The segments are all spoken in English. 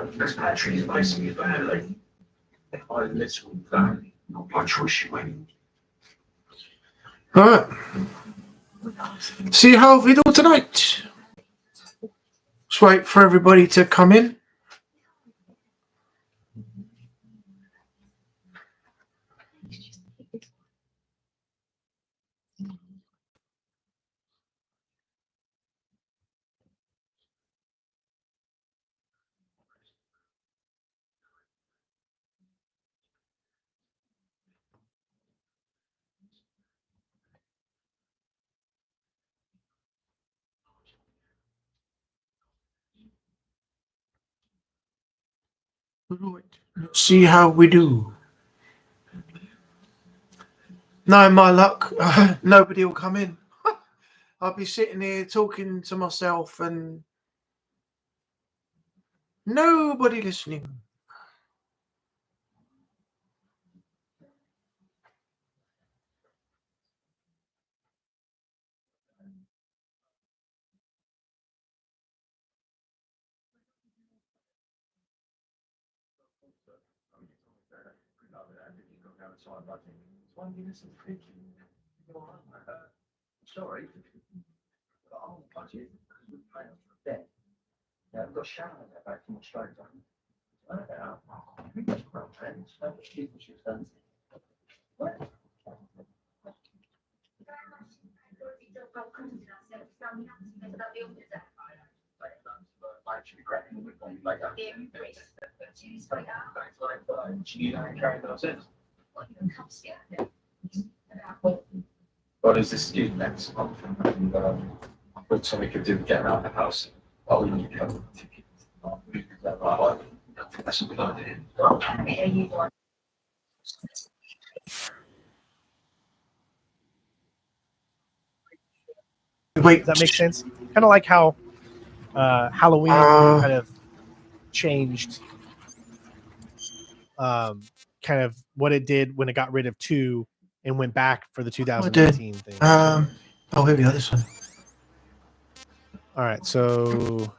This country is basically badly. I literally family, not by choice you win. All right. See how we do tonight. Let's wait for everybody to come in. Right. Let's see how we do. No, my luck, nobody will come in. I'll be sitting here talking to myself and nobody listening. Sorry, but I'll budget because we pay off the debt. Yeah, I've got a shower there back from Australia. I don't know. I think that's quite friends. How much people she's done. Actually, cracking the whip on later. What is this due next month? And I thought something could do with getting out of the house. Oh, you can have a ticket. I think that's a good idea. Wait, Does that make sense? Kind of like how Halloween kind of changed kind of what it did when it got rid of 2 and went back for the 2018 thing. oh, here we go, this one. All right, so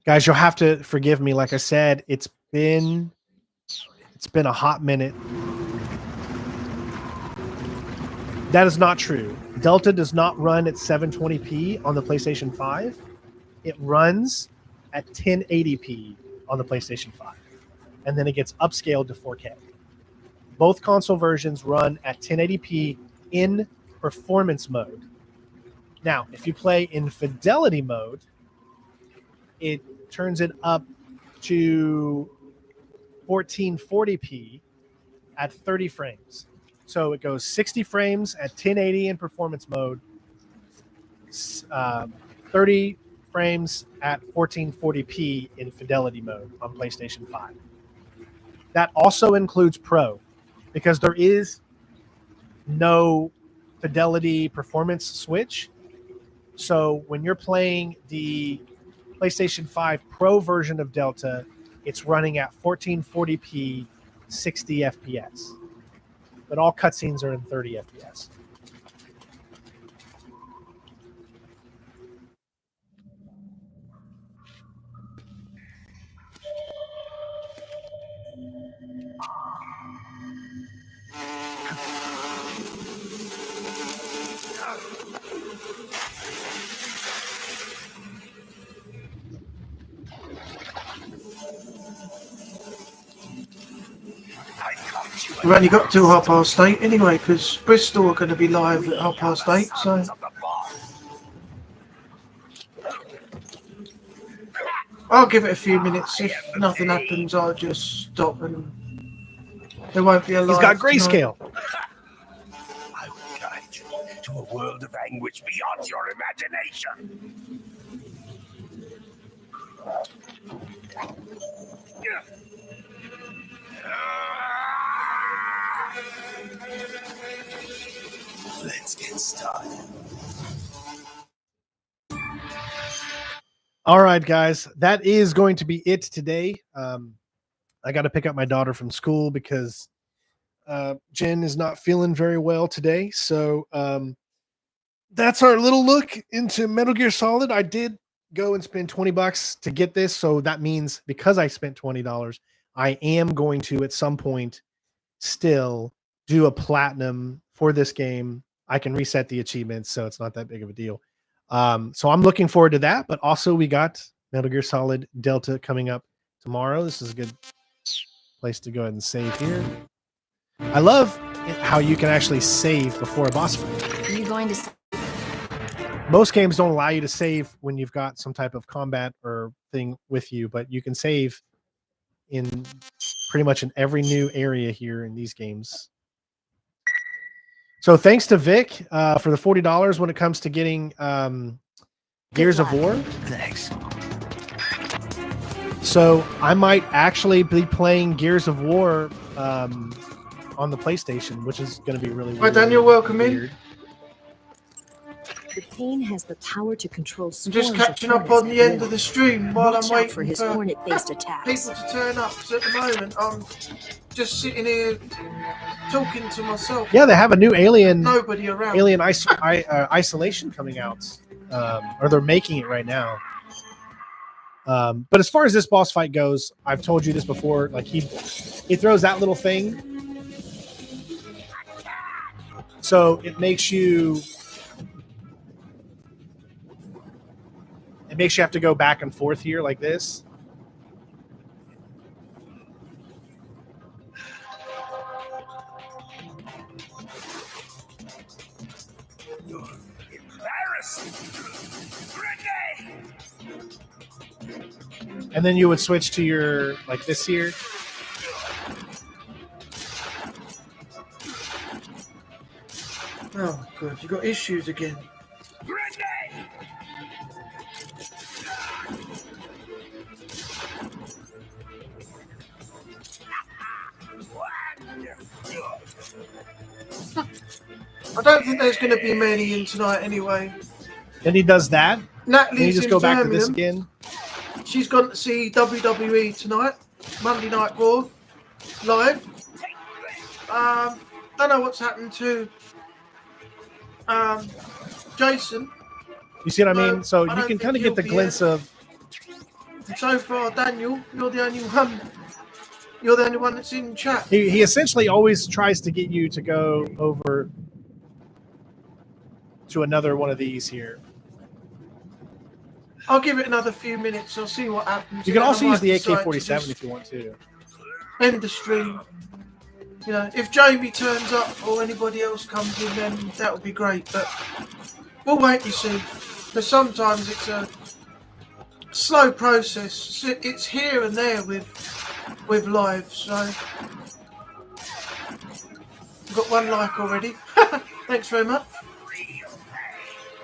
guys, you'll have to forgive me. Like I said, it's been a hot minute. That is not true. Delta does not run at 720p on the PlayStation 5. It runs at 1080p on the PlayStation 5. And then it gets upscaled to 4K. Both console versions run at 1080p in performance mode. Now, if you play in fidelity mode, it turns it up to 1440p at 30 frames. So it goes 60 frames at 1080 in performance mode, 30 frames at 1440p in fidelity mode on PlayStation 5. That also includes Pro, because there is no fidelity performance switch. So when you're playing the PlayStation 5 Pro version of Delta, it's running at 1440p, 60 FPS. But all cutscenes are in 30 FPS. We've only got till 8:30 anyway, because Bristol are going to be live at 8:30. So I'll give it a few minutes. If nothing happens, I'll just stop and there won't be a live. He's got grayscale. I will guide you to a world of anguish beyond your imagination. Let's get started. All right, guys, that is going to be it today. I got to pick up my daughter from school because Jen is not feeling very well today. So that's our little look into Metal Gear Solid. I did go and spend $20 to get this. So that means because I spent $20, I am going to at some point still do a platinum for this game. I can reset the achievements, so it's not that big of a deal. So I'm looking forward to that. But also we got Metal Gear Solid Delta coming up tomorrow. This is a good place to go ahead and save here. I love how you can actually save before a boss fight. Are you going to? Most games don't allow you to save when you've got some type of combat or thing with you, but you can save in pretty much in every new area here in these games. So thanks to Vic for the $40 when it comes to getting Gears of War. Thanks. So I might actually be playing Gears of War on the PlayStation, which is going to be really Hi, Daniel. Welcome weird. in. The Pain has the power to control I'm just swarms of catching up hornets on at the end will. of the stream while Watch I'm out for waiting his for hornet-based attacks. people to turn up. Because at the moment, I'm just sitting here talking to myself. Yeah, they have a new Alien Nobody around. Isolation coming out, or they're making it right now. But as far as this boss fight goes, I've told you this before. Like he throws that little thing, so it makes you have to go back and forth here like this. And then you would switch to your, like this here. Oh, God. You got issues again. I don't think there's going to be many in tonight anyway. Then he does that. Natalie's Then you just in go back to this Birmingham. again. She's gone to see WWE tonight, Monday Night Raw, live. Don't know what's happened to Jason. You see what I No, mean? So I you don't can think kind of he'll get the be glimpse here. of. And so far, Daniel, you're the only one. You're the only one that's in chat. He essentially always tries to get you to go over to another one of these here. I'll give it another few minutes. I'll see what happens. You can Then I also use might the decide to AK-47 just if you want to. end the stream. You know, if Jamie turns up or anybody else comes in, then that would be great. But we'll wait and see. Because sometimes it's a slow process. It's here and there with live. So we've got one like already. Thanks very much.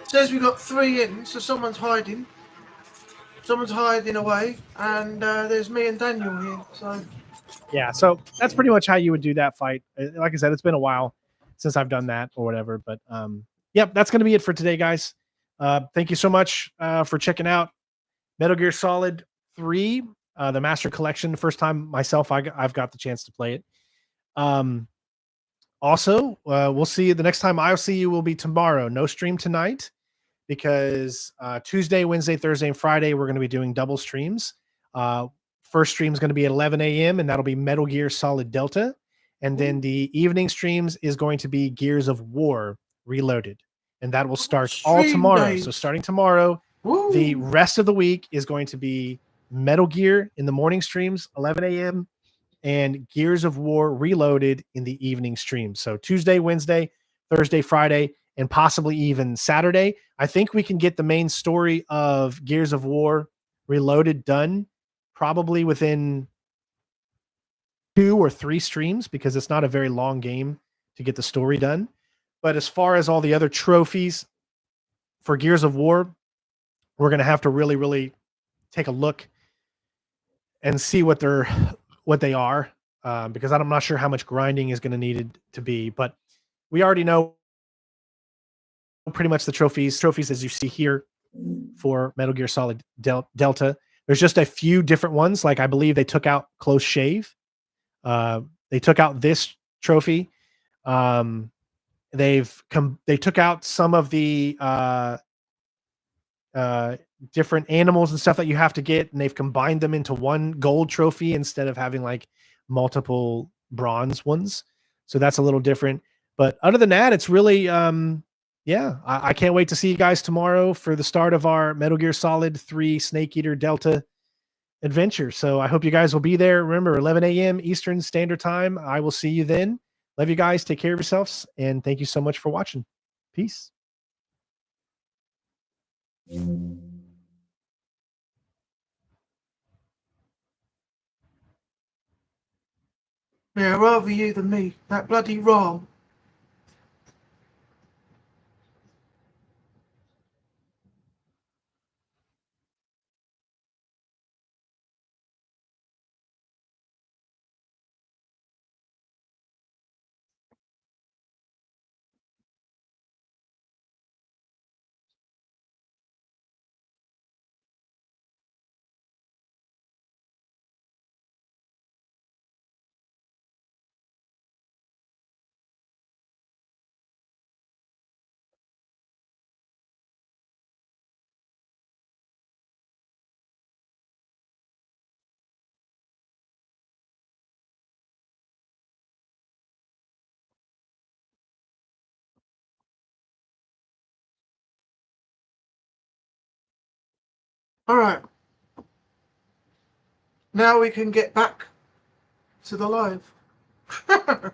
It says we've got 3 in, so someone's hiding. Someone's hiding away, and there's me and Daniel here. So Yeah, so that's pretty much how you would do that fight. Like I said, it's been a while since I've done that or whatever. But yep, that's going to be it for today, guys. Thank you so much for checking out Metal Gear Solid 3, the Master Collection. The first time myself, I've got the chance to play it. Also, we'll see you the next time I'll see you will be tomorrow. No stream tonight because Tuesday, Wednesday, Thursday, and Friday, we're going to be doing double streams. First stream is going to be at 11 a.m. and that'll be Metal Gear Solid Delta. And then the evening streams is going to be Gears of War Reloaded. And that will start all Stream tomorrow. days. So starting tomorrow, woo. the rest of the week is going to be Metal Gear in the morning streams, 11 a.m., and Gears of War Reloaded in the evening streams. So Tuesday, Wednesday, Thursday, Friday, and possibly even Saturday. I think we can get the main story of Gears of War Reloaded done probably within 2 or 3 streams because it's not a very long game to get the story done. But as far as all the other trophies for Gears of War, we're going to have to really, really take a look and see what they are, because I'm not sure how much grinding is going to need to be. But we already know pretty much the trophies as you see here for Metal Gear Solid Delta. There's just a few different ones. Like I believe they took out Close Shave. They took out this trophy. They took out some of the different animals and stuff that you have to get, and they've combined them into one gold trophy instead of having like multiple bronze ones. So that's a little different. But other than that, it's really I can't wait to see you guys tomorrow for the start of our Metal Gear Solid 3 Snake Eater Delta adventure. So I hope you guys will be there. Remember, 11 a.m. Eastern Standard Time. I will see you then. Love you guys. Take care of yourselves. And thank you so much for watching. Peace. Yeah, rather you than me. That bloody ROM. Alright. Now we can get back to the live. I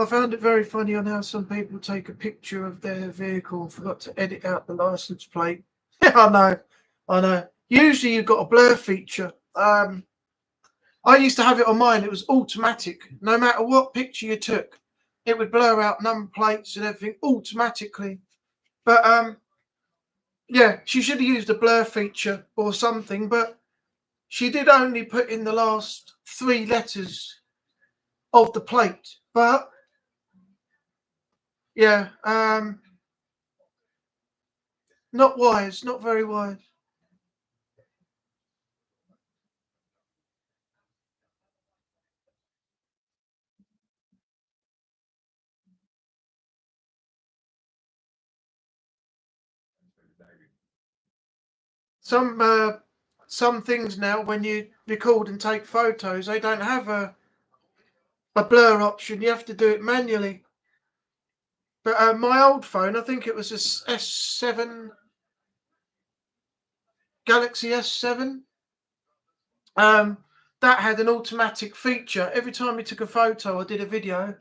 found it very funny on how some people take a picture of their vehicle and forgot to edit out the license plate. I know. Usually you've got a blur feature. I used to have it on mine. It was automatic. No matter what picture you took, it would blur out number plates and everything automatically. But yeah, she should have used a blur feature or something. But she did only put in the last 3 letters of the plate. But yeah, not wise, not very wise. Some things now, when you record and take photos, they don't have a blur option. You have to do it manually. But my old phone, I think it was a S7, Galaxy S7. That had an automatic feature. Every time you took a photo or did a video,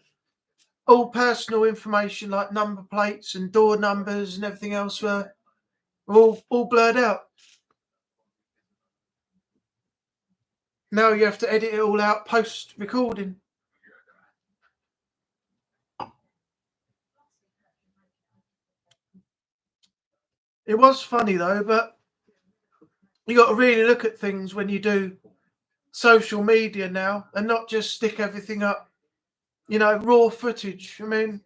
all personal information like number plates and door numbers and everything else were all blurred out. Now you have to edit it all out post-recording. It was funny though, but you got to really look at things when you do social media now and not just stick everything up, raw footage. I mean,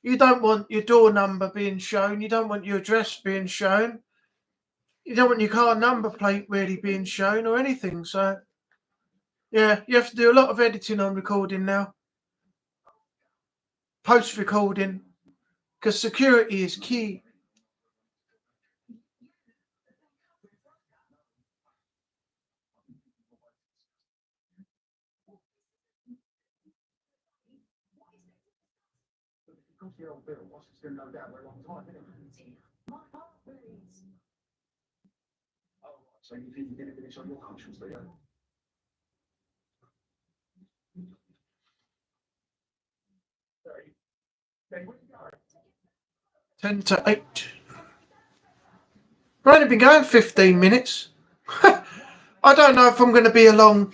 you don't want your door number being shown. You don't want your address being shown. You don't want your car number plate really being shown or anything. So, yeah, you have to do a lot of editing on recording now. Post-recording. Because security is key. So you think you did a finish on your conscience, do you? 10 to 8. We've only been going 15 minutes. I don't know if I'm going to be a long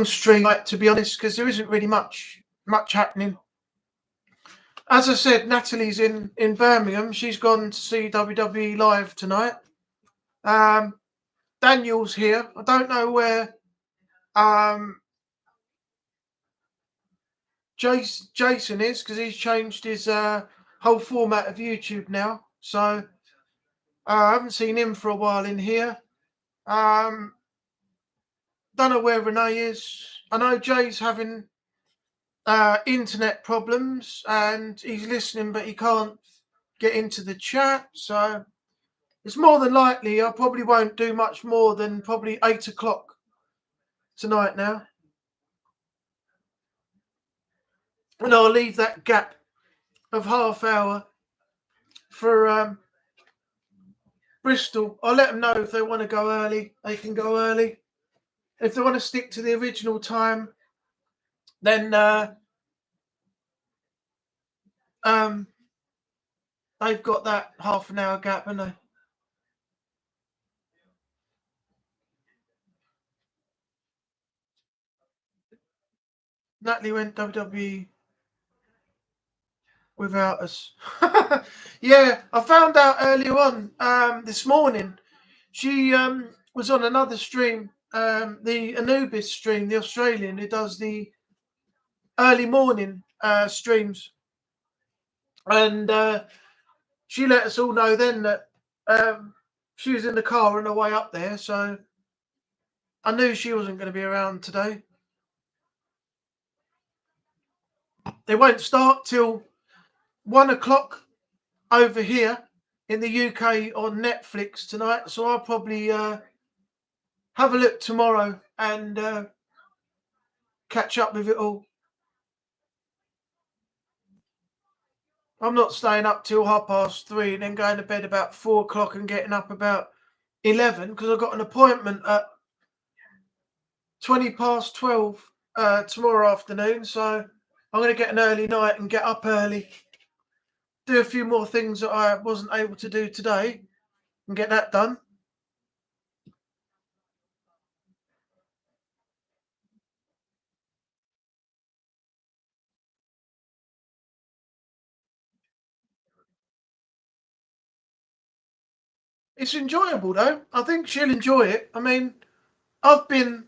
stream, to be honest, because there isn't really much happening. As I said, Natalie's in Birmingham. She's gone to see WWE live tonight. Daniel's here. I don't know where Jason is, because he's changed his whole format of YouTube now. So I haven't seen him for a while in here. Don't know where Renee is. I know Jay's having internet problems and he's listening, but he can't get into the chat. So it's more than likely I probably won't do much more than probably 8 o'clock tonight now. And I'll leave that gap of half hour for Bristol. I'll let them know if they want to go early, they can go early. If they want to stick to the original time, then they've got that half an hour gap, haven't they? Natalie went WWE without us. Yeah, I found out earlier on this morning. She was on another stream, the Anubis stream, the Australian who does the early morning streams, and she let us all know then that she was in the car on her way up there, so I knew she wasn't going to be around today. They won't start till 1 o'clock over here in the UK on Netflix tonight, so I'll probably have a look tomorrow and catch up with it all. I'm not staying up till 3:30 and then going to bed about 4 o'clock and getting up about 11 because I've got an appointment at 12:20 tomorrow afternoon. So I'm going to get an early night and get up early, do a few more things that I wasn't able to do today and get that done. It's enjoyable though. I think she'll enjoy it. I mean, I've been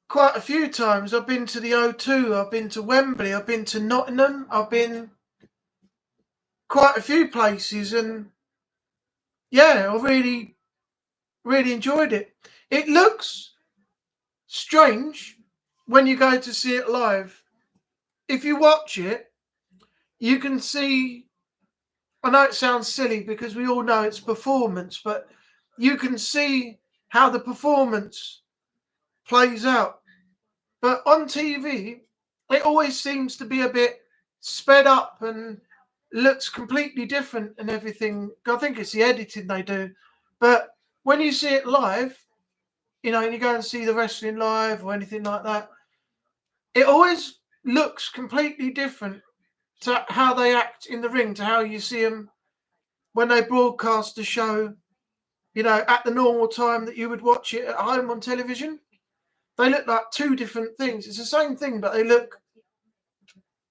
quite a few times. I've been to the O2, I've been to Wembley, I've been to Nottingham, I've been quite a few places, and yeah, I really, really enjoyed it. It looks strange when you go to see it live. If you watch it, you can see, I know it sounds silly because we all know it's performance, but you can see how the performance plays out. But on TV, it always seems to be a bit sped up and looks completely different and everything. I think it's the editing they do. But when you see it live, you know, and you go and see the wrestling live or anything like that, it always looks completely different to how they act in the ring, to how you see them when they broadcast the show, you know, at the normal time that you would watch it at home on television. They look like two different things. It's the same thing, but they look.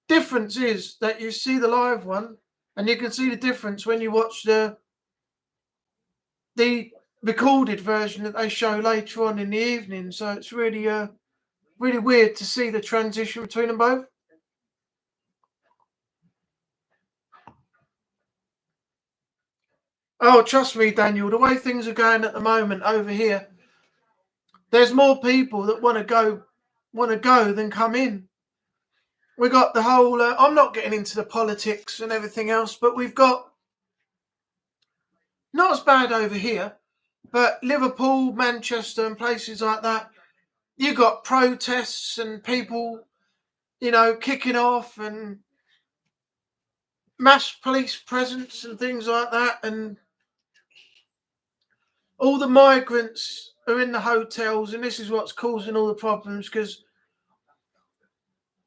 Difference is that you see the live one, and you can see the difference when you watch the recorded version that they show later on in the evening. So it's really really weird to see the transition between them both. Oh, trust me, Daniel, the way things are going at the moment over here, there's more people that want to go than come in. We got the whole. I'm not getting into the politics and everything else, but we've got not as bad over here, but Liverpool, Manchester, and places like that. You got protests and people, you know, kicking off and mass police presence and things like that, and all the migrants are in the hotels, and this is what's causing all the problems because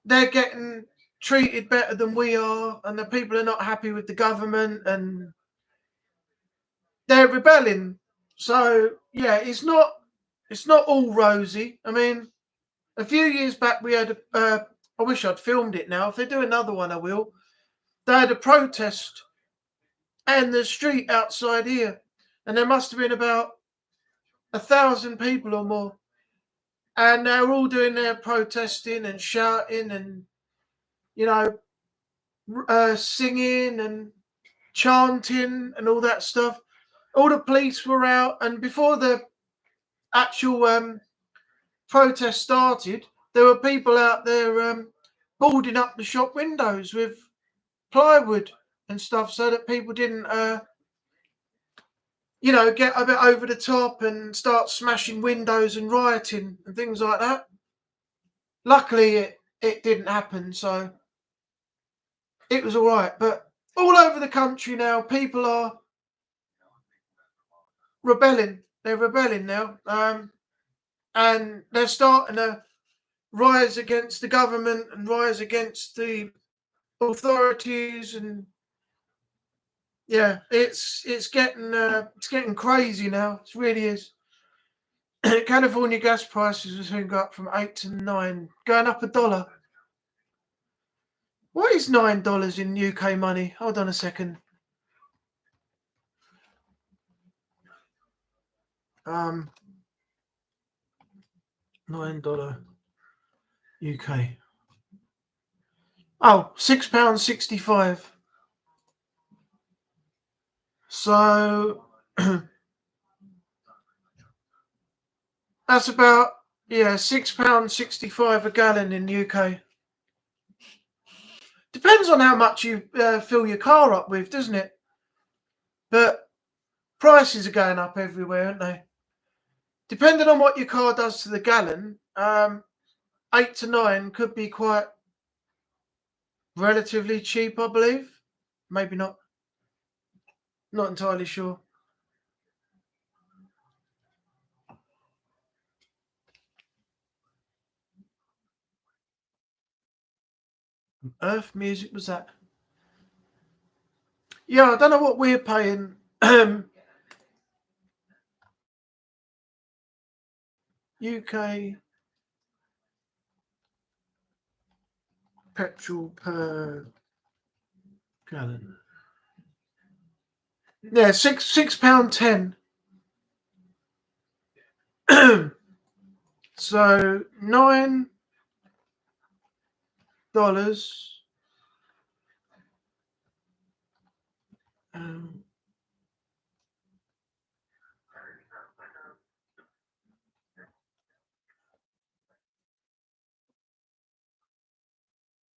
they're getting treated better than we are, and the people are not happy with the government and they're rebelling. So yeah, it's not all rosy. I mean, a few years back we had I wish I'd filmed it now. If they do another one, I will. They had a protest and the street outside here, and there must have been about 1,000 people or more, and they were all doing their protesting and shouting and, you know, singing, and chanting and all that stuff. All the police were out, and before the actual protest started, there were people out there boarding up the shop windows with plywood and stuff so that people didn't, get a bit over the top and start smashing windows and rioting and things like that. Luckily, it didn't happen, so it was all right. But all over the country now, people are rebelling. They're rebelling now, and they're starting to rise against the government and rise against the authorities, and yeah, it's getting crazy now. It really is. California gas prices are soon go up from 8 to 9, going up $1. What is $9 in UK money? Hold on a second. $9 UK. Oh, £6.65. So that's about £6.65 a gallon in the UK. Depends on how much you fill your car up with, doesn't it? But prices are going up everywhere, aren't they? Depending on what your car does to the gallon, 8 to 9 could be quite relatively cheap, I believe. Maybe not. Not entirely sure. Earth music was that? Yeah, I don't know what we're paying. UK petrol per gallon. Yeah, £6.10. So $9.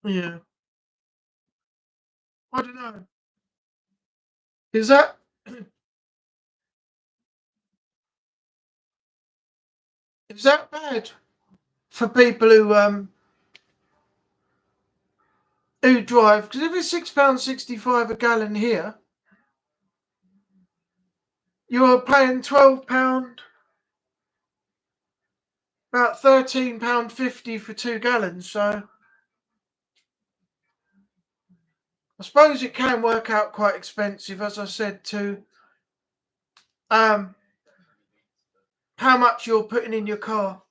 Yeah, I don't know. Is that is that bad for people who drive? Because if it's £6.65 a gallon here, you're paying £12, about £13.50 for 2 gallons. So I suppose it can work out quite expensive, as I said, to how much you're putting in your car,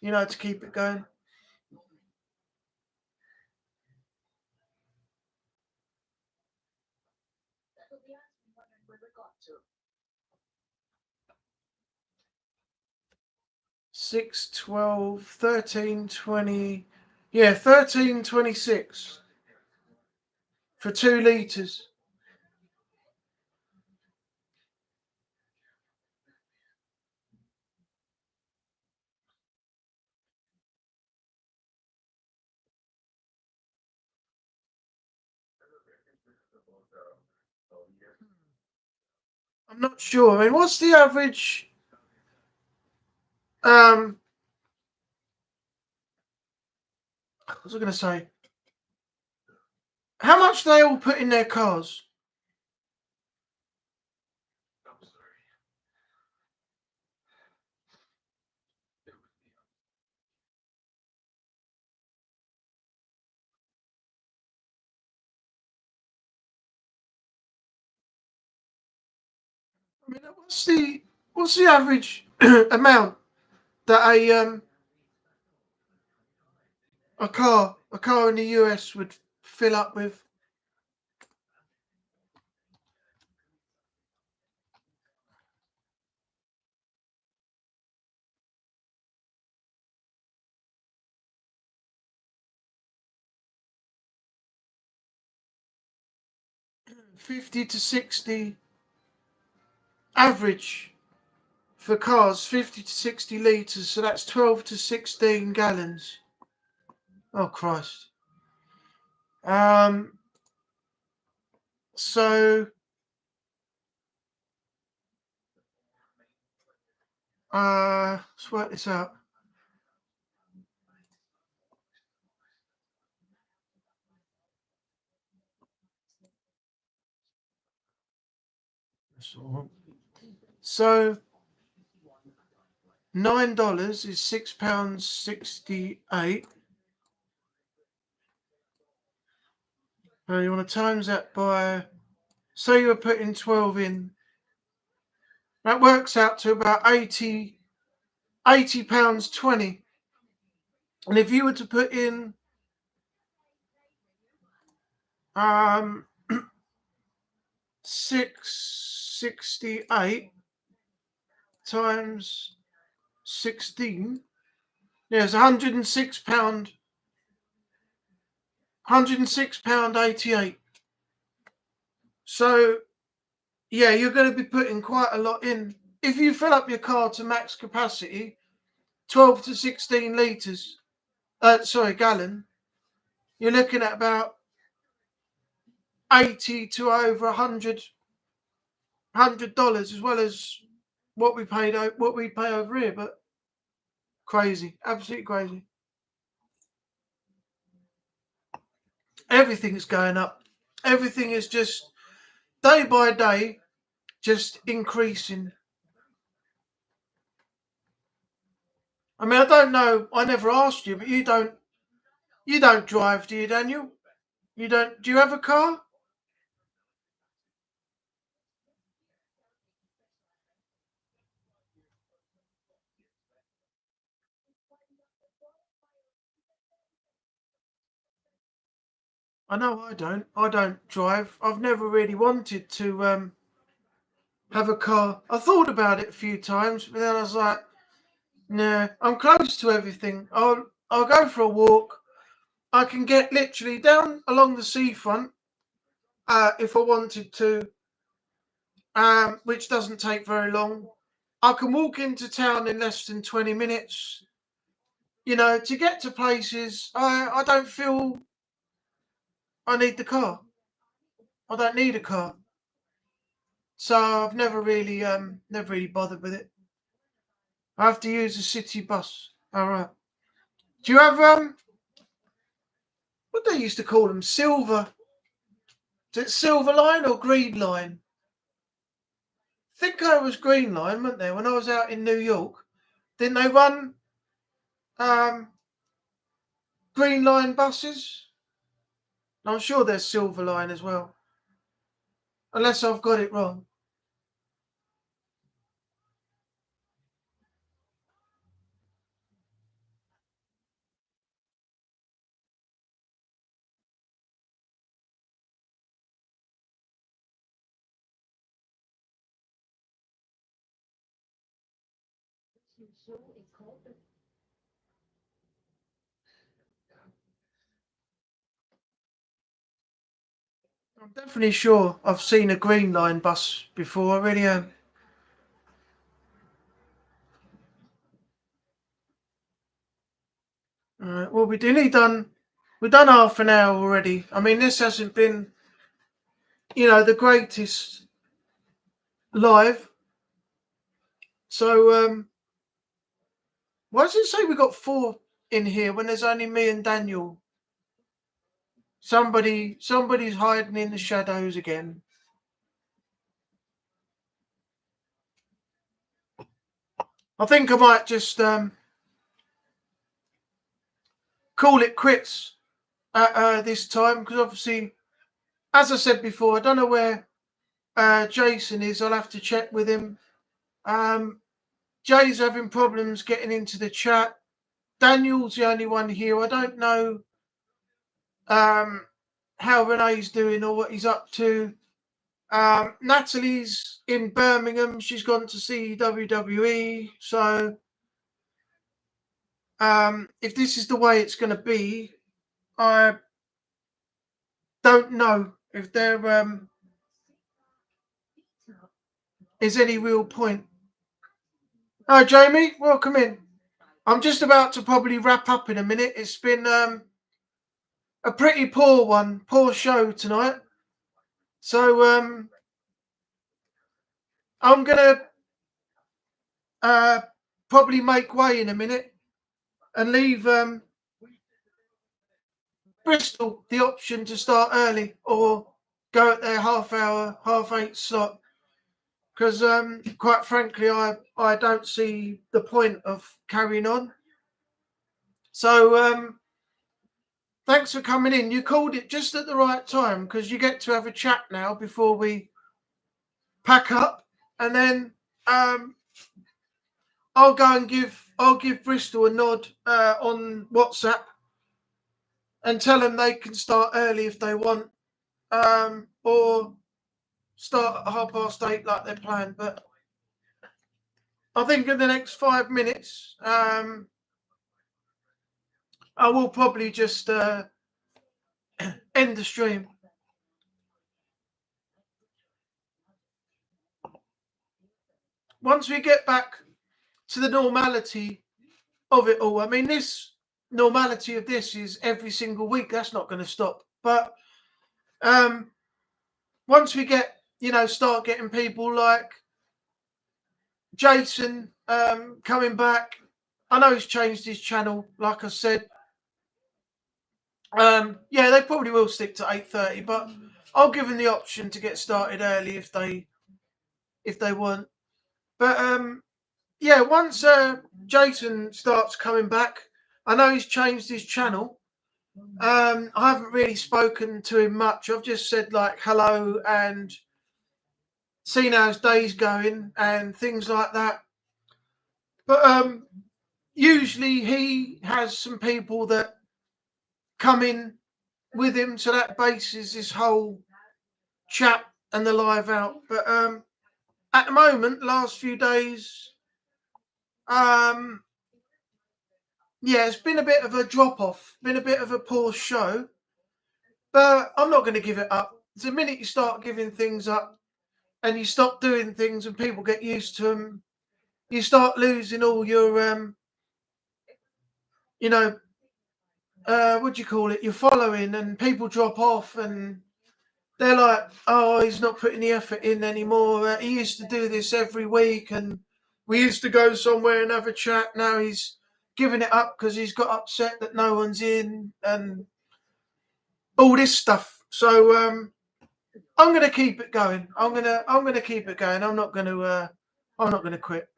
to keep it going. Six, 12, 13, 20. Yeah, 13.26 for 2 litres. I'm not sure. I mean, what's the average? What was I going to say? How much they all put in their cars? I mean, what's the average amount that a car in the US would fill up with? 50 to 60 average for cars, 50 to 60 litres, so that's 12 to 16 gallons. Oh, Christ. So, let's work this out. So, $9 is £6.68. You want to times that by, say you were putting 12 in, that works out to about £80.20. And if you were to put in 668 times 16, there's £106, £106.88. So yeah, you're going to be putting quite a lot in. If you fill up your car to max capacity, 12 to 16 litres, gallon, you're looking at about 80 to over $100, as well as what we pay over here. But crazy, absolutely crazy. Everything's going up. Everything is just day by day, just increasing. I mean, I don't know. I never asked you, but you don't drive, do you, Daniel? You don't. Do you have a car? I know I don't. I don't drive. I've never really wanted to have a car. I thought about it a few times, but then I was like, nah, I'm close to everything. I'll go for a walk. I can get literally down along the seafront if I wanted to, which doesn't take very long. I can walk into town in less than 20 minutes. You know, to get to places, I don't feel I need the car. I don't need a car. So I've never really bothered with it. I have to use a city bus. All right. Do you have what they used to call them? Silver. Is it Silver Line or Green Line? I think I was Green Line, weren't they? When I was out in New York, didn't they run Green Line buses? I'm sure there's Silver Line as well, unless I've got it wrong. I'm definitely sure I've seen a Green Line bus before. I really am. All right. Well, we've done half an hour already. I mean, this hasn't been, the greatest live. So, why does it say we got 4 in here when there's only me and Daniel? Somebody's hiding in the shadows again. I think I might just call it quits at this time, because obviously, as I said before, I don't know where Jason is. I'll have to check with him. Jay's having problems getting into the chat. Daniel's the only one here. I don't know how Renee's doing or what he's up to. Natalie's in Birmingham. She's gone to see WWE. So if this is the way it's going to be, I don't know if they're is any real point. Hi, Jamie. Welcome in. I'm just about to probably wrap up in a minute. It's been a pretty poor show tonight. So I'm gonna probably make way in a minute and leave Bristol the option to start early or go at their half-hour, half-8 slot. Because quite frankly, I don't see the point of carrying on. So thanks for coming in. You called it just at the right time because you get to have a chat now before we pack up, and then I'll give Bristol a nod on WhatsApp and tell them they can start early if they want, or start at 8:30 like they're planned. But I think in the next 5 minutes, I will probably just end the stream. Once we get back to the normality of it all. I mean, this normality of this is every single week. That's not going to stop. But once we get, start getting people like Jason coming back. I know he's changed his channel, like I said. Yeah, they probably will stick to 8:30, but I'll give them the option to get started early if they want. But yeah, once Jason starts coming back, I know he's changed his channel. I haven't really spoken to him much. I've just said like hello and seen how his day's going and things like that. But usually he has some people that come in with him, so that bases this whole chat and the live out. But at the moment, last few days, yeah, it's been a bit of a drop off, been a bit of a poor show. But I'm not going to give it up. The minute you start giving things up and you stop doing things and people get used to them, you start losing all your, what do you call it? Your following, and people drop off and they're like, oh, he's not putting the effort in anymore. He used to do this every week and we used to go somewhere and have a chat. Now he's giving it up because he's got upset that no one's in and all this stuff. So I'm going to keep it going. I'm going to keep it going. I'm not going to quit.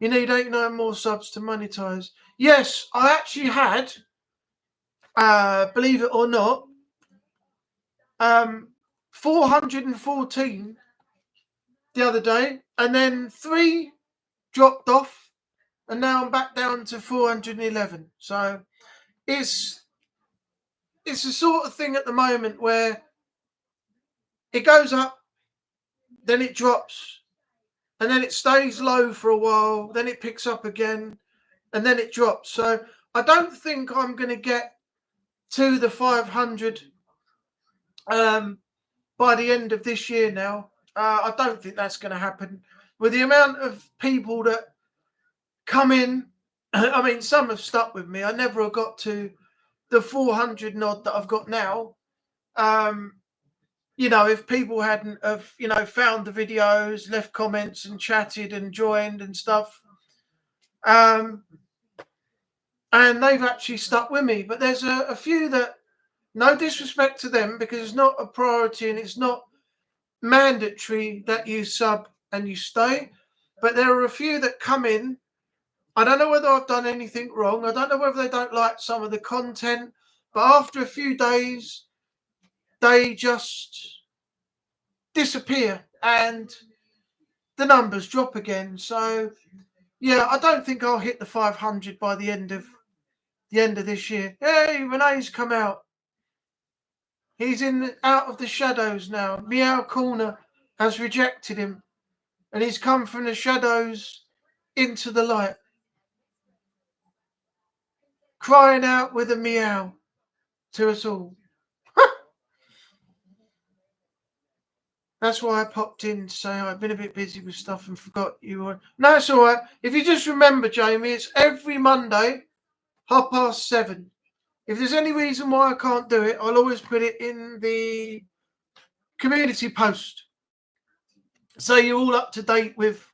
You need 89 more subs to monetize. Yes, I actually had, believe it or not, 414 the other day, and then 3 dropped off, and now I'm back down to 411. So it's the sort of thing at the moment where it goes up, then it drops, and then it stays low for a while, then it picks up again, and then it drops. So I don't think I'm going to get to the 500 by the end of this year now. I don't think that's going to happen. With the amount of people that come in, I mean, some have stuck with me. I never got to the 400 nod that I've got now. If people hadn't have, found the videos, left comments and chatted and joined and stuff, and they've actually stuck with me. But there's a few that, no disrespect to them, because it's not a priority and it's not mandatory that you sub and you stay. But there are a few that come in. I don't know whether I've done anything wrong. I don't know whether they don't like some of the content. But after a few days, they just disappear and the numbers drop again. So yeah, I don't think I'll hit the 500 by the end of this year. Hey, Renee's come out. He's out of the shadows now. Meow Corner has rejected him, and he's come from the shadows into the light, crying out with a meow to us all. That's why I popped in to say I've been a bit busy with stuff and forgot you were. No, it's all right. If you just remember, Jamie, it's every Monday, 7:30. If there's any reason why I can't do it, I'll always put it in the community post, so you're all up to date with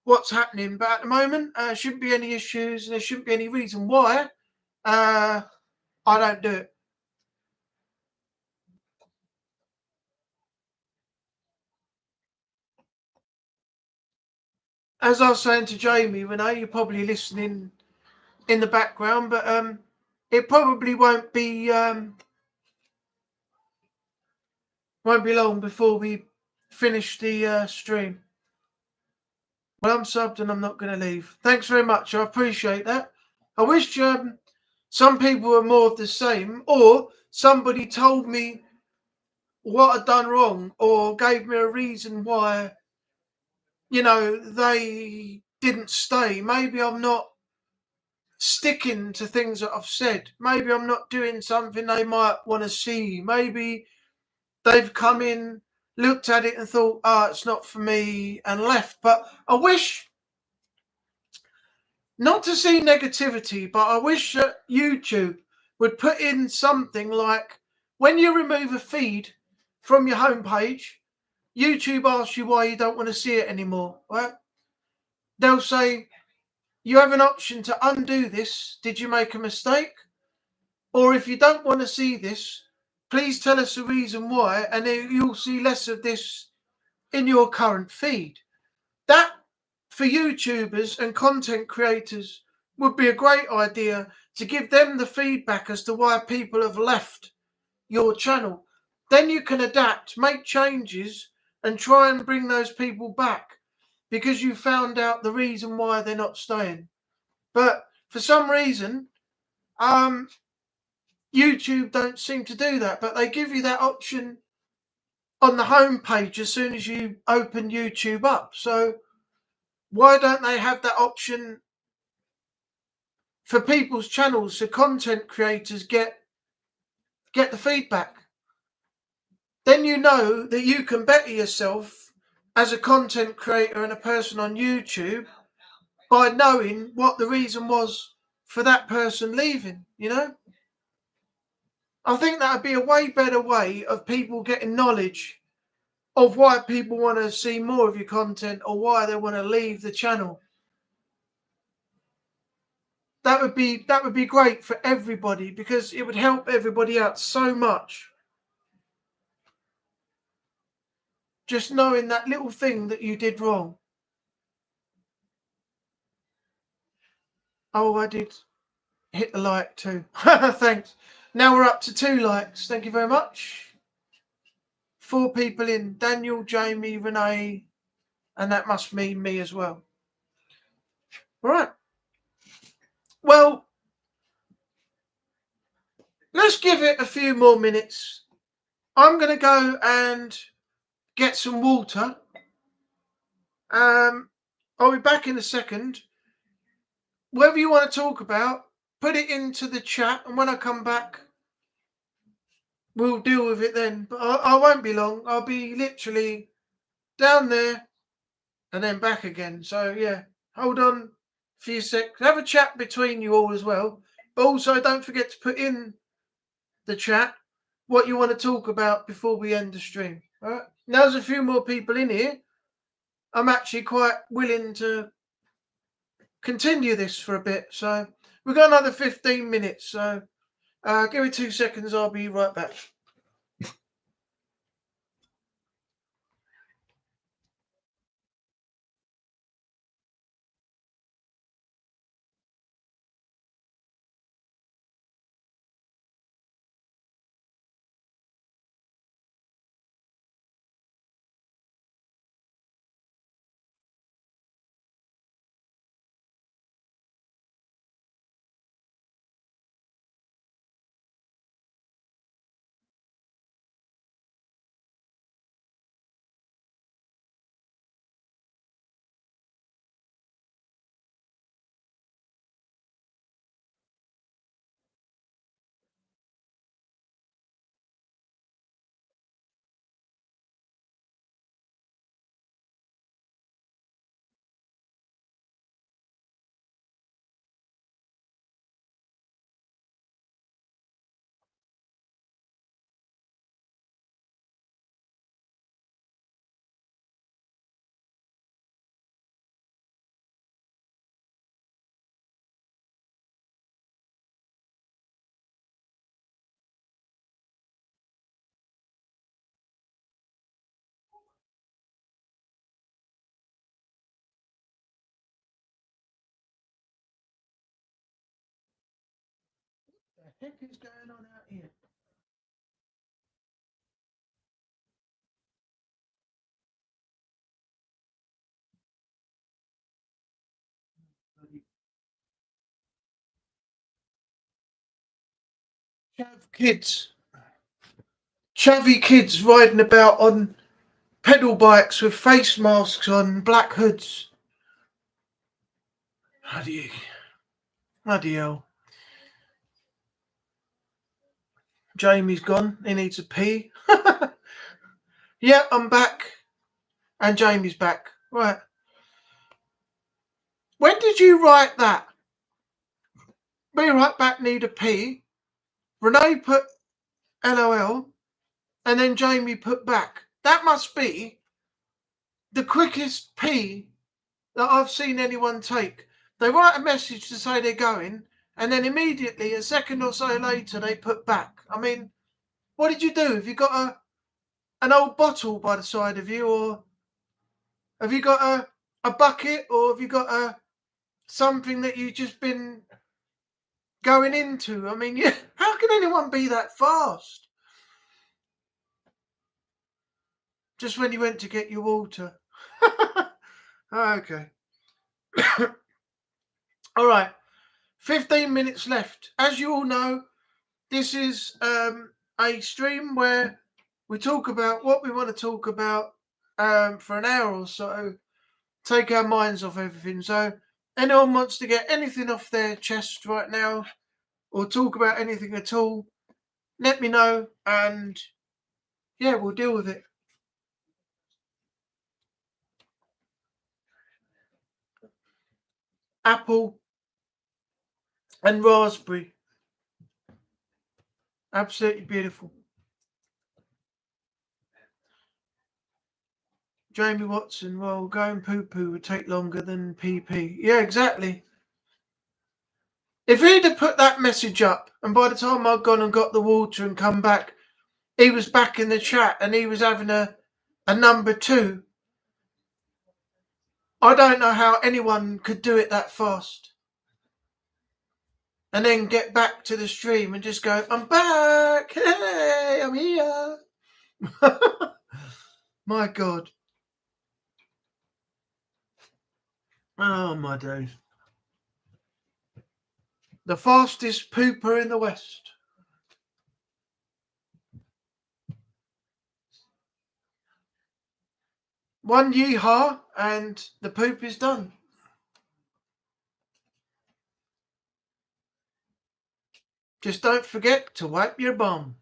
what's happening. But at the moment, shouldn't be any issues, and there shouldn't be any reason why I don't do it. As I was saying to Jamie, Renee, you're probably listening in the background, but it probably won't be long before we finish the stream. Well, I'm subbed and I'm not going to leave. Thanks very much. I appreciate that. I wish some people were more of the same, or somebody told me what I'd done wrong, or gave me a reason why, they didn't stay. Maybe I'm not sticking to things that I've said. Maybe I'm not doing something they might want to see. Maybe they've come in, looked at it and thought, it's not for me, and left. But I wish, not to see negativity, but I wish that YouTube would put in something like, when you remove a feed from your homepage, YouTube asks you why you don't want to see it anymore, right? They'll say, you have an option to undo this. Did you make a mistake? Or if you don't want to see this, please tell us the reason why, and then you'll see less of this in your current feed. That, for YouTubers and content creators, would be a great idea, to give them the feedback as to why people have left your channel. Then you can adapt, make changes, and try and bring those people back, because you found out the reason why they're not staying. But for some reason, YouTube don't seem to do that, but they give you that option on the home page as soon as you open YouTube up. So why don't they have that option for people's channels, so content creators get the feedback? Then you know that you can better yourself as a content creator and a person on YouTube by knowing what the reason was for that person leaving, I think that would be a way better way of people getting knowledge of why people want to see more of your content, or why they want to leave the channel. That would be great for everybody, because it would help everybody out so much. Just knowing that little thing that you did wrong. Oh, I did hit the like too. Thanks. Now we're up to 2 likes. Thank you very much. 4 people in: Daniel, Jamie, Renee, and that must mean me as well. All right. Well, let's give it a few more minutes. I'm going to go and get some water. I'll be back in a second. Whatever you want to talk about, put it into the chat, and when I come back, we'll deal with it then. But I won't be long. I'll be literally down there and then back again. So yeah, hold on a few seconds. Have a chat between you all as well. But also, don't forget to put in the chat what you want to talk about before we end the stream. All right? Now there's a few more people in here. I'm actually quite willing to continue this for a bit. So we've got another 15 minutes. So give me 2 seconds. I'll be right back. heck is going on out here? Chavvy kids riding about on pedal bikes with face masks on, black hoods. Bloody hell. Jamie's gone. He needs a pee. Yeah, I'm back. And Jamie's back. Right. When did you write that? Be right back, need a pee. Renee put LOL. And then Jamie put back. That must be the quickest pee that I've seen anyone take. They write a message to say they're going, and then immediately, a second or so later, they put back. I mean, what did you do? Have you got an old bottle by the side of you, or have you got a bucket, or have you got something that you've just been going into? I mean, yeah, how can anyone be that fast? Just when you went to get your water. Okay. All right. 15 minutes left. As you all know, this is a stream where we talk about what we want to talk about for an hour or so, take our minds off everything. So, anyone wants to get anything off their chest right now or talk about anything at all, let me know, and yeah, we'll deal with it. Apple and raspberry. Absolutely beautiful. Jamie Watson, well, going poo-poo would take longer than PP. Yeah, exactly. If he'd have put that message up, and by the time I'd gone and got the water and come back, he was back in the chat and he was having a number 2, I don't know how anyone could do it that fast. And then get back to the stream and just go, I'm back! Hey, I'm here! My God. Oh, my days. The fastest pooper in the West. One yeehaw and the poop is done. Just don't forget to wipe your bum.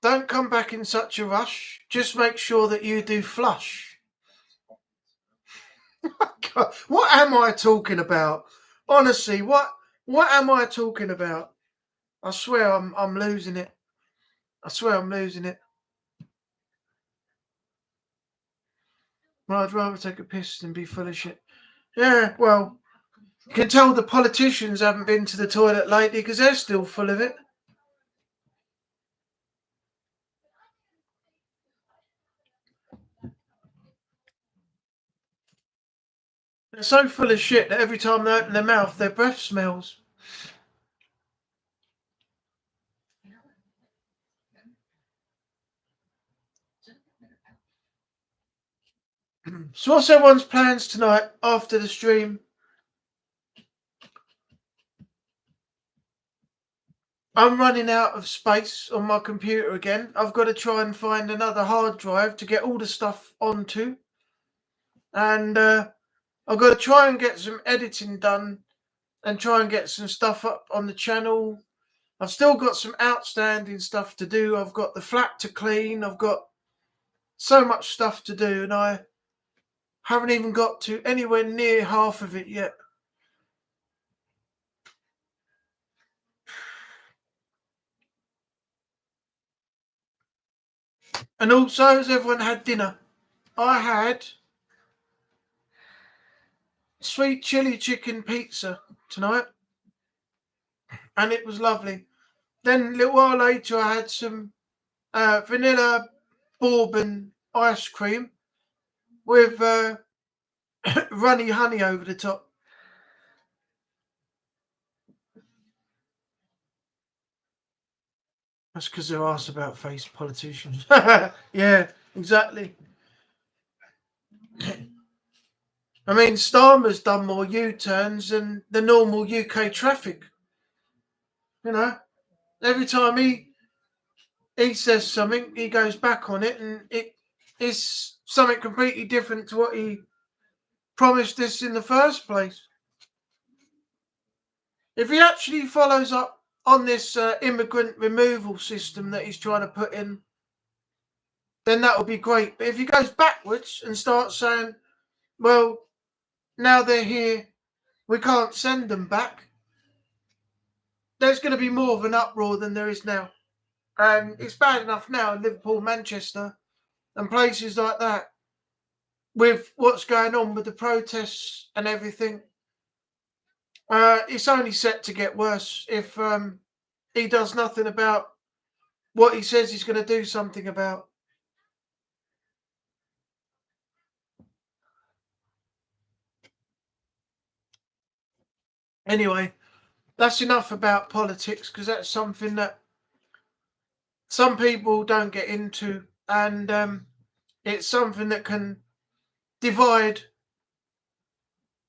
Don't come back in such a rush. Just make sure that you do flush. God, what am I talking about? Honestly, what am I talking about? I swear I'm losing it. I swear I'm losing it. Well, I'd rather take a piss than be full of shit. Yeah, well, you can tell the politicians haven't been to the toilet lately because they're still full of it. They're so full of shit that every time they open their mouth, their breath smells. So what's everyone's plans tonight after the stream? I'm running out of space on my computer again. I've got to try and find another hard drive to get all the stuff onto. And I've got to try and get some editing done and try and get some stuff up on the channel. I've still got some outstanding stuff to do. I've got the flat to clean. I've got so much stuff to do, and I haven't even got to anywhere near half of it yet. And also, has everyone had dinner? I had sweet chili chicken pizza tonight, and it was lovely. Then a little while later, I had some vanilla bourbon ice cream with runny honey over the top. That's because they're asked about face politicians. Yeah, exactly. I mean, Starmer's done more U-turns than the normal UK traffic. You know, every time he says something, he goes back on it, and it is something completely different to what he promised us in the first place. If he actually follows up on this immigrant removal system that he's trying to put in, then that would be great. But if he goes backwards and starts saying, well, now they're here, we can't send them back, there's going to be more of an uproar than there is now. And it's bad enough now in Liverpool, Manchester, and places like that, with what's going on with the protests and everything. It's only set to get worse if he does nothing about what he says he's going to do something about. Anyway, that's enough about politics, because that's something that some people don't get into, and it's something that can divide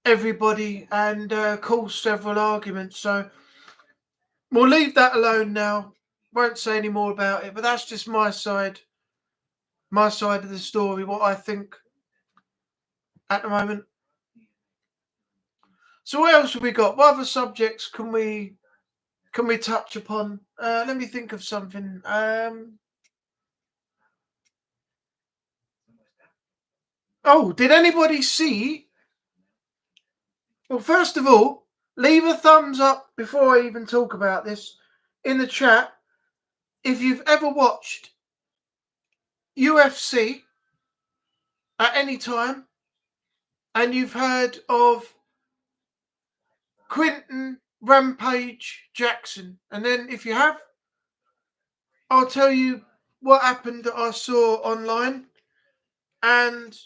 everybody and cause several arguments. So we'll leave that alone now. Won't say any more about it, but that's just my side of the story, what I think at the moment. So what else have we got? What other subjects can we touch upon? Let me think of something. Did anybody see? Well, first of all, leave a thumbs up before I even talk about this in the chat if you've ever watched UFC at any time and you've heard of Quentin Rampage Jackson. And then if you have, I'll tell you what happened that I saw online, and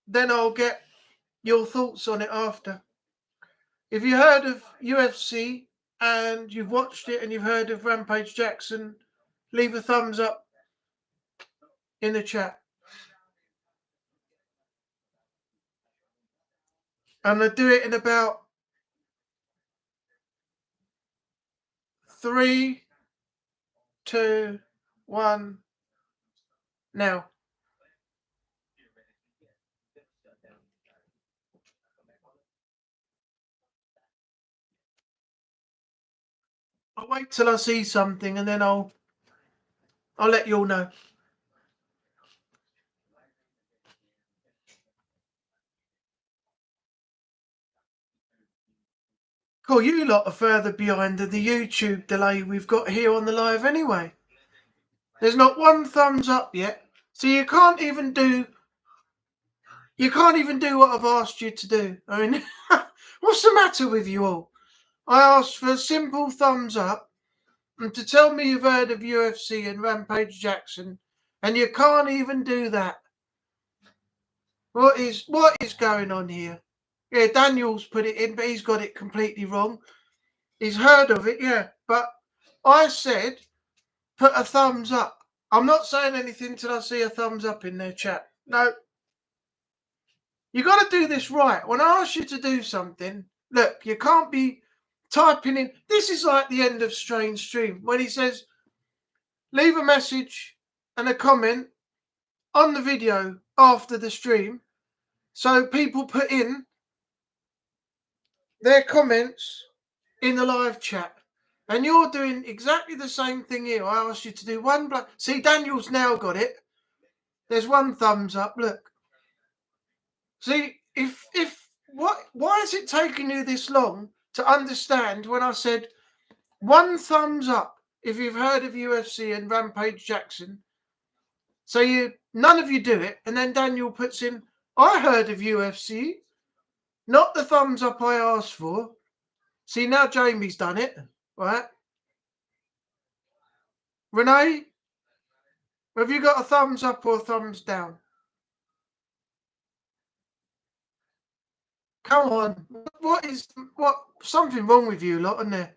then I'll get your thoughts on it after. If you heard of UFC and you've watched it and you've heard of Rampage Jackson, leave a thumbs up in the chat. And I'll do it in about 3, 2, 1, now. I'll wait till I see something and then I'll let you all know. Cool, you lot are further behind the YouTube delay we've got here on the live anyway. There's not one thumbs up yet, so you can't even do what I've asked you to do. I mean, what's the matter with you all? I asked for a simple thumbs up and to tell me you've heard of UFC and Rampage Jackson, and you can't even do that. What is going on here? Yeah, Daniel's put it in, but he's got it completely wrong. He's heard of it, yeah, but I said put a thumbs up. I'm not saying anything till I see a thumbs up in their chat. No. You got to do this right. When I ask you to do something, look, you can't be typing in. This is like the end of Strange Stream when he says, leave a message and a comment on the video after the stream. So people put in their comments in the live chat. And you're doing exactly the same thing here. I asked you to do one. See, Daniel's now got it. There's one thumbs up. Look. See, why is it taking you this long to understand when I said one thumbs up if you've heard of UFC and Rampage Jackson? So none of you do it, and then Daniel puts in, I heard of UFC, not the thumbs up I asked for. See, now Jamie's done it, right? Renee, have you got a thumbs up or a thumbs down? Come on. What? Something wrong with you lot, isn't there?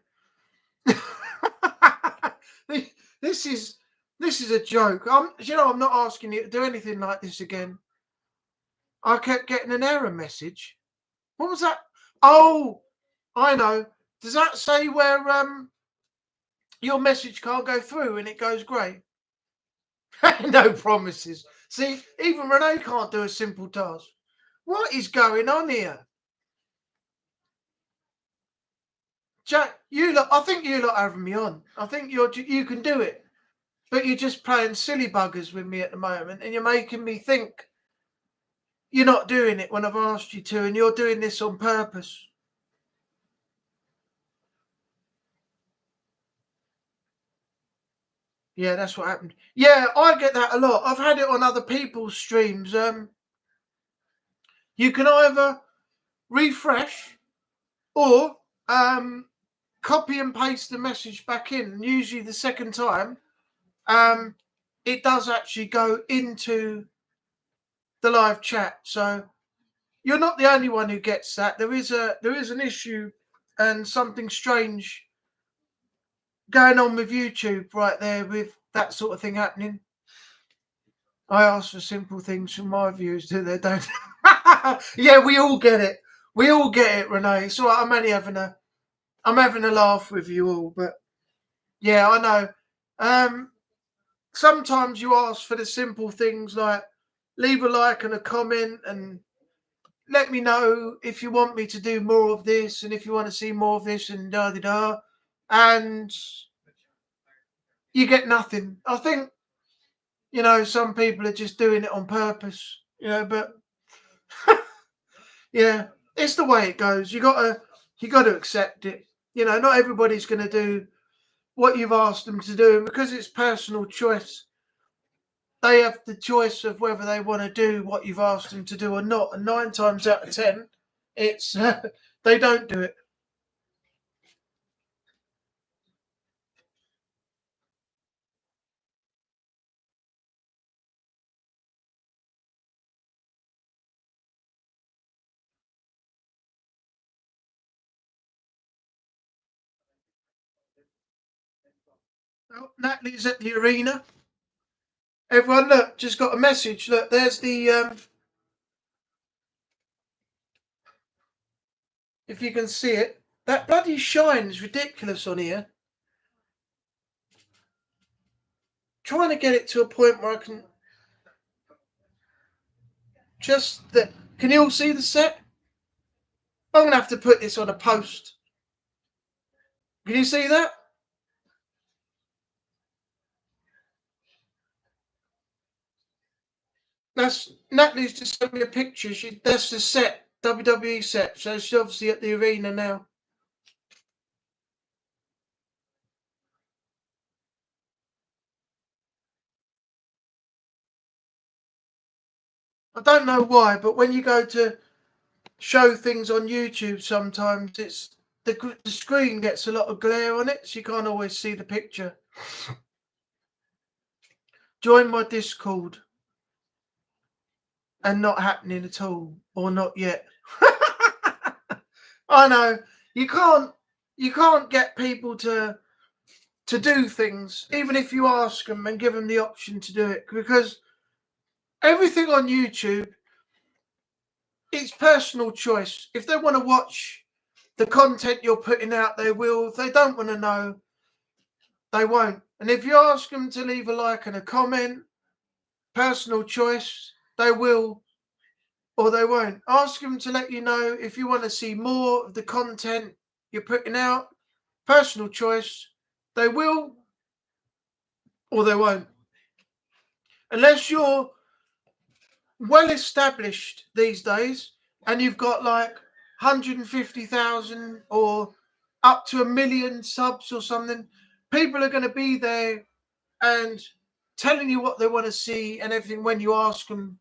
this is a joke. I'm not asking you to do anything like this again. I kept getting an error message. What was that? Oh, I know. Does that say where your message can't go through and it goes grey? No promises. See, even Renee can't do a simple task. What is going on here? Jack, I think you lot are having me on. I think you can do it. But you're just playing silly buggers with me at the moment, and you're making me think you're not doing it when I've asked you to, and you're doing this on purpose. Yeah, that's what happened. Yeah, I get that a lot. I've had it on other people's streams. You can either refresh or copy and paste the message back in. And usually the second time, it does actually go into the live chat. So you're not the only one who gets that. There is an issue and something strange going on with YouTube right there with that sort of thing happening. I ask for simple things from my viewers, do they? Don't? Yeah, we all get it. We all get it, Renee. It's all right. I'm having a laugh with you all, but yeah, I know. Sometimes you ask for the simple things like leave a like and a comment and let me know if you want me to do more of this and if you want to see more of this and da da da, and you get nothing. I think some people are just doing it on purpose, but yeah, it's the way it goes. You gotta accept it. Not everybody's gonna do what you've asked them to do, and because it's personal choice, they have the choice of whether they want to do what you've asked them to do or not. And 9 times out of 10, it's they don't do it. Oh, Natalie's at the arena. Everyone, look, just got a message. Look, there's the if you can see it. That bloody shine is ridiculous on here. Trying to get it to a point where I can just that. Can you all see the set? I'm gonna have to put this on a post. Can you see that? That's Natalie's just sent me a picture. That's the set, WWE set. So she's obviously at the arena now. I don't know why, but when you go to show things on YouTube, sometimes it's the screen gets a lot of glare on it, so you can't always see the picture. Join my Discord, and not happening at all, or not yet. I know you can't get people to do things, even if you ask them and give them the option to do it, because everything on YouTube, it's personal choice. If they want to watch the content you're putting out, they will. If they don't want to know, they won't. And if you ask them to leave a like and a comment, personal choice, they will or they won't. Ask them to let you know if you want to see more of the content you're putting out, personal choice, they will or they won't. Unless you're well established these days and you've got like 150,000 or up to 1 million subs or something, people are going to be there and telling you what they want to see and everything when you ask them,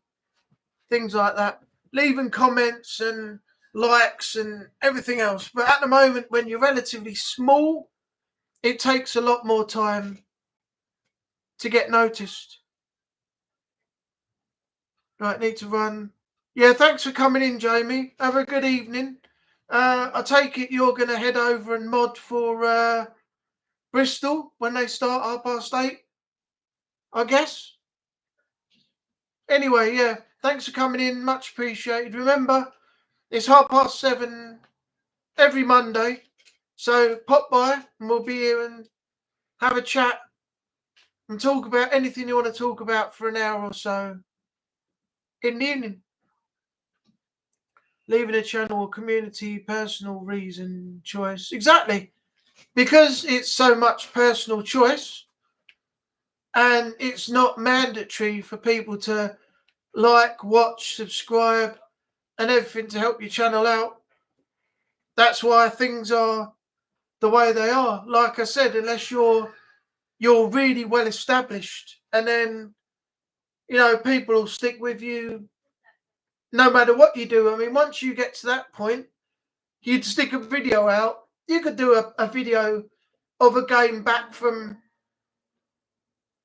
things like that, leaving comments and likes and everything else. But at the moment, when you're relatively small, it takes a lot more time to get noticed. Right, need to run. Yeah, thanks for coming in, Jamie. Have a good evening. I take it you're going to head over and mod for Bristol when they start 8:30, I guess. Anyway, yeah, thanks for coming in. Much appreciated. Remember, it's 7:30 every Monday. So pop by and we'll be here and have a chat and talk about anything you want to talk about for an hour or so in the evening. Leaving a channel or community, personal reason, choice. Exactly. Because it's so much personal choice and it's not mandatory for people to like, watch, subscribe, and everything to help your channel out. That's why things are the way they are. Like I said, unless you're really well established, and then people will stick with you no matter what you do. I mean, once you get to that point, you'd stick a video out. You could do a video of a game back from,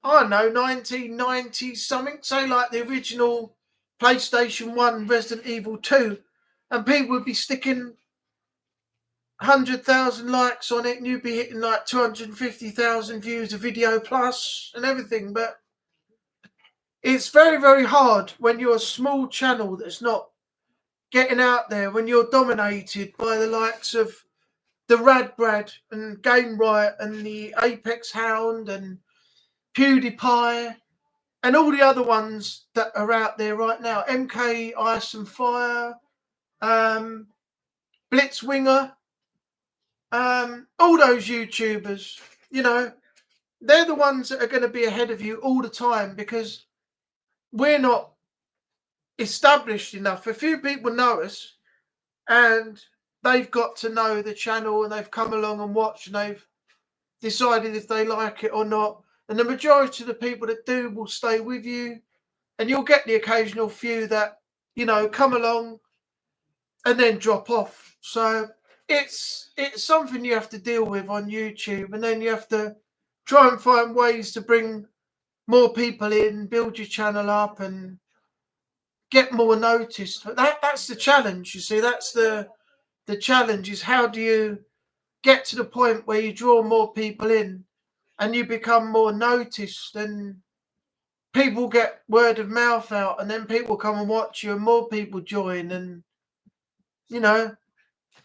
I don't know, 1990 something, say like the original PlayStation 1 Resident Evil 2, and people would be sticking 100,000 likes on it, and you'd be hitting like 250,000 views a video plus and everything. But it's very, very hard when you're a small channel that's not getting out there, when you're dominated by the likes of the Radbrad and Game Riot and the Apex Hound and PewDiePie and all the other ones that are out there right now. MK Ice and Fire, Blitzwinger, all those YouTubers, they're the ones that are going to be ahead of you all the time because we're not established enough. A few people know us and they've got to know the channel and they've come along and watched and they've decided if they like it or not. And the majority of the people that do will stay with you, and you'll get the occasional few that, come along and then drop off. So it's something you have to deal with on YouTube, and then you have to try and find ways to bring more people in, build your channel up and get more noticed. But that's the challenge, you see. That's the challenge, is how do you get to the point where you draw more people in and you become more noticed, and people get word of mouth out, and then people come and watch you and more people join, and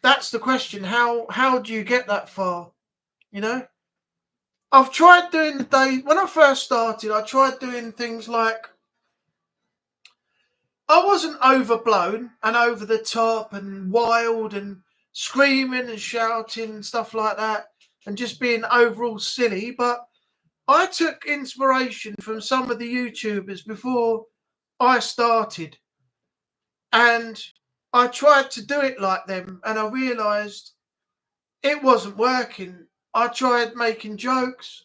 that's the question. How do you get that far? I've tried doing the day when I first started. I tried doing things like, I wasn't overblown and over the top and wild and screaming and shouting and stuff like that and just being overall silly, but I took inspiration from some of the YouTubers before I started, and I tried to do it like them, and I realised it wasn't working. I tried making jokes,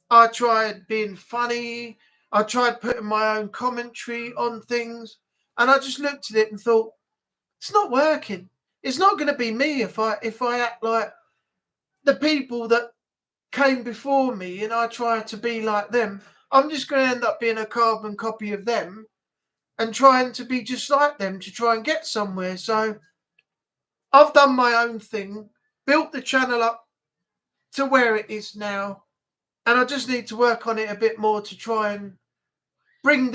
I tried being funny, I tried putting my own commentary on things, and I just looked at it and thought, it's not working. It's not going to be me if I act like the people that came before me and I try to be like them. I'm just going to end up being a carbon copy of them and trying to be just like them to try and get somewhere. So I've done my own thing, built the channel up to where it is now, and I just need to work on it a bit more to try and bring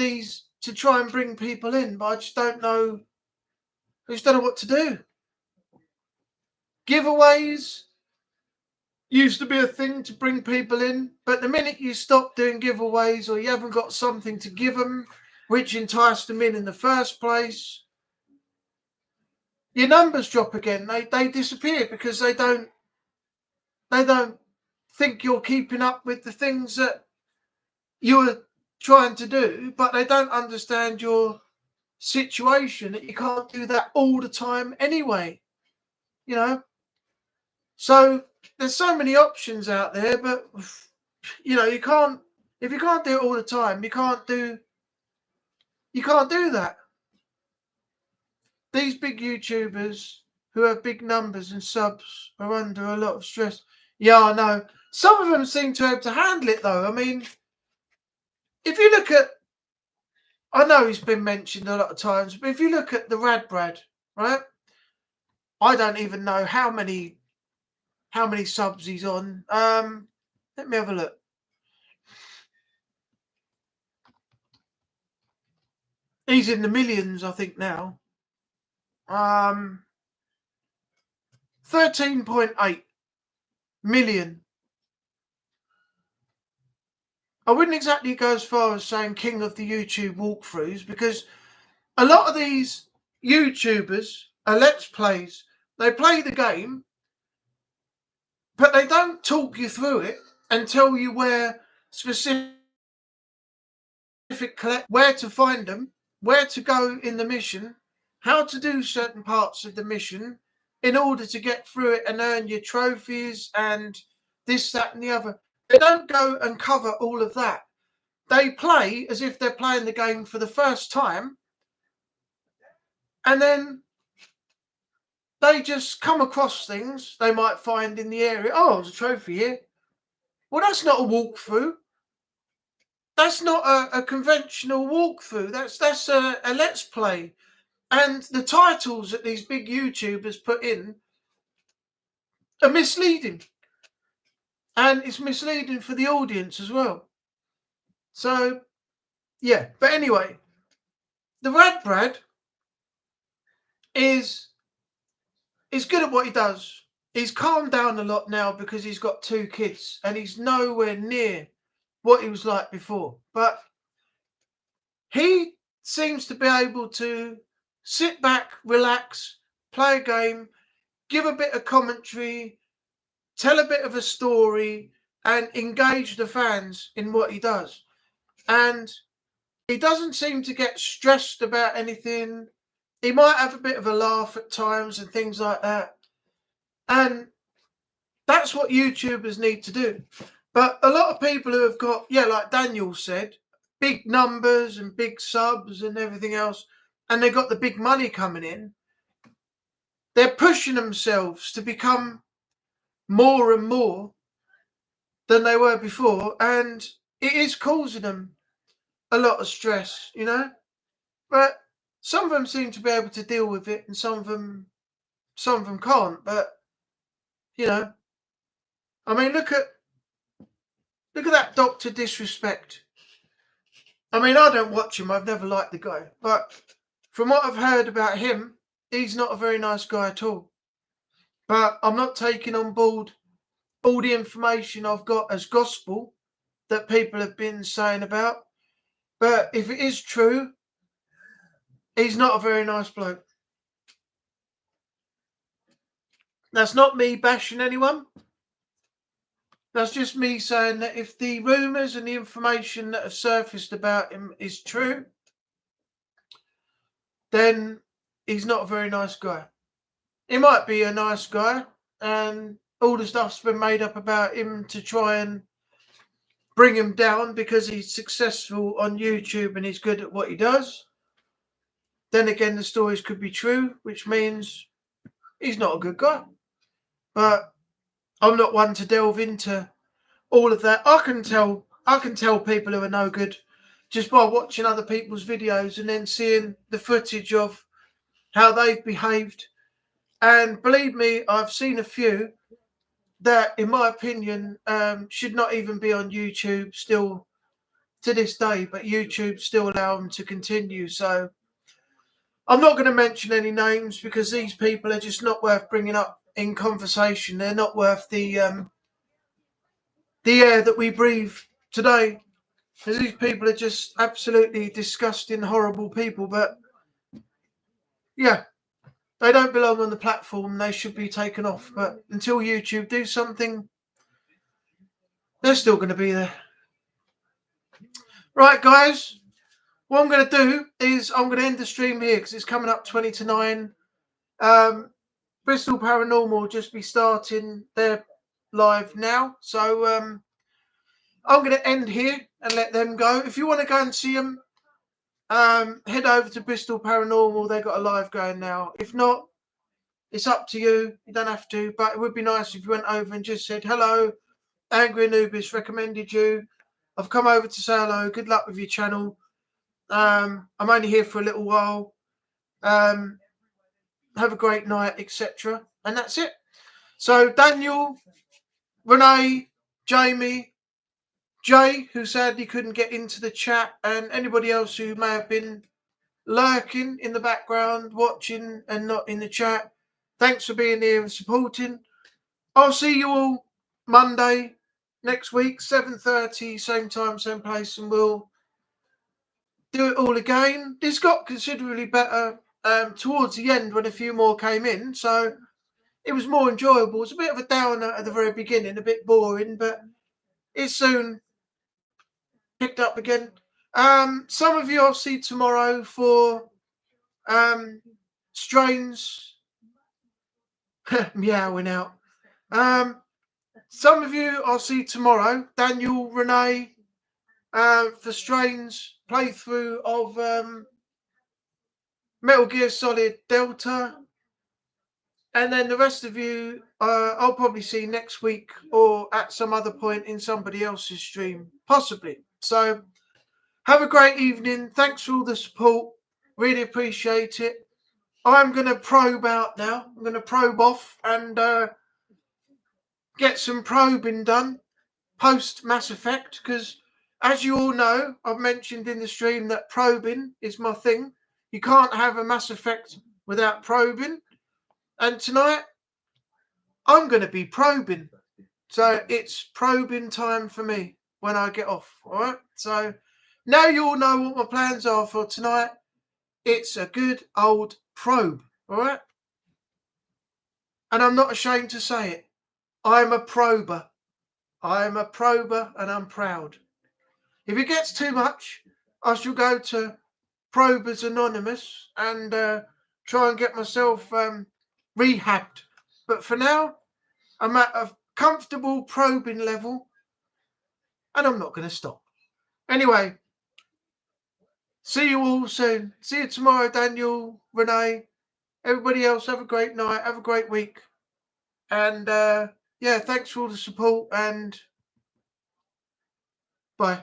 people in. But I just don't know. I just don't know what to do. Giveaways used to be a thing to bring people in, but the minute you stop doing giveaways or you haven't got something to give them which enticed them in the first place, your numbers drop again. They disappear because they don't think you're keeping up with the things that you're trying to do, but they don't understand your situation, that you can't do that all the time anyway. So there's so many options out there, but you can't, if you can't do it all the time, you can't do that. These big YouTubers who have big numbers and subs are under a lot of stress. Yeah, I know. Some of them seem to be able to handle it though. I mean, if you look at I know he's been mentioned a lot of times, but if you look at the Radbrad, right? I don't even know how many subs he's on. Let me have a look. He's in the millions, I think now. 13.8 million. I wouldn't exactly go as far as saying king of the YouTube walkthroughs, because a lot of these YouTubers are Let's Plays. They play the game, but they don't talk you through it and tell you where specific where to find them, where to go in the mission, how to do certain parts of the mission in order to get through it and earn your trophies and this, that, and the other. They don't go and cover all of that. They play as if they're playing the game for the first time, and then they just come across things they might find in the area. Oh, there's a trophy here. Well, that's not a walkthrough. That's not a conventional walkthrough. That's a Let's Play. And the titles that these big YouTubers put in are misleading. And it's misleading for the audience as well. So, yeah. But anyway, the Radbrad is good at what he does. He's calmed down a lot now because he's got 2 kids and he's nowhere near what he was like before. But he seems to be able to sit back, relax, play a game, give a bit of commentary, tell a bit of a story, and engage the fans in what he does. And he doesn't seem to get stressed about anything. He might have a bit of a laugh at times and things like that. And that's what YouTubers need to do. But a lot of people who have got, like Daniel said, big numbers and big subs and everything else, and they've got the big money coming in, they're pushing themselves to become more and more than they were before, and it is causing them a lot of stress, But some of them seem to be able to deal with it, and some of them can't. But I mean, look at that Dr. Disrespect. I mean, I don't watch him. I've never liked the guy, but from what I've heard about him, he's not a very nice guy at all. But I'm not taking on board all the information I've got as gospel that people have been saying about. But if it is true, he's not a very nice bloke. That's not me bashing anyone. That's just me saying that if the rumours and the information that have surfaced about him is true, then he's not a very nice guy. He might be a nice guy, and all the stuff's been made up about him to try and bring him down because he's successful on YouTube and he's good at what he does. Then again, the stories could be true, which means he's not a good guy. But I'm not one to delve into all of that. I can tell people who are no good just by watching other people's videos and then seeing the footage of how they've behaved. And believe me, I've seen a few that, in my opinion, should not even be on YouTube still to this day, but YouTube still allow them to continue. So I'm not going to mention any names because these people are just not worth bringing up in conversation. They're not worth the air that we breathe today. Because these people are just absolutely disgusting, horrible people. But yeah, they don't belong on the platform. They should be taken off. But until YouTube do something, they're still going to be there. Right, guys. What I'm going to do is I'm going to end the stream here because it's coming up 20 to 9. Bristol Paranormal will just be starting their live now. So I'm going to end here and let them go. If you want to go and see them, head over to Bristol Paranormal. They've got a live going now. If not, it's up to you. You don't have to. But it would be nice if you went over and just said, hello, Angry Anubis recommended you. I've come over to say hello. Good luck with your channel. I'm only here for a little while. Have a great night, etc. And that's it. So Daniel, Renee, Jamie, Jay, who sadly couldn't get into the chat, and anybody else who may have been lurking in the background, watching and not in the chat, thanks for being here and supporting. I'll see you all Monday next week, 7:30, same time, same place, and we'll do it all again. This got considerably better towards the end when a few more came in, so it was more enjoyable. It was a bit of a downer at the very beginning, a bit boring, but it soon picked up again. Some of you I'll see tomorrow for Strains meowing out. Some of you I'll see tomorrow. Daniel, Renee, for Strains playthrough of Metal Gear Solid Delta. And then the rest of you, I'll probably see next week or at some other point in somebody else's stream, possibly. So have a great evening. Thanks for all the support. Really appreciate it. I'm going to probe out now. I'm going to probe off and get some probing done post Mass Effect, because as you all know, I've mentioned in the stream that probing is my thing. You can't have a Mass Effect without probing. And tonight, I'm going to be probing. So it's probing time for me when I get off. All right. So now you all know what my plans are for tonight. It's a good old probe. All right. And I'm not ashamed to say it. I'm a prober. I am a prober and I'm proud. If it gets too much, I shall go to Probers Anonymous and try and get myself rehabbed. But for now, I'm at a comfortable probing level and I'm not going to stop. Anyway, see you all soon. See you tomorrow, Daniel, Renee, everybody else. Have a great night. Have a great week. And yeah, thanks for all the support and bye.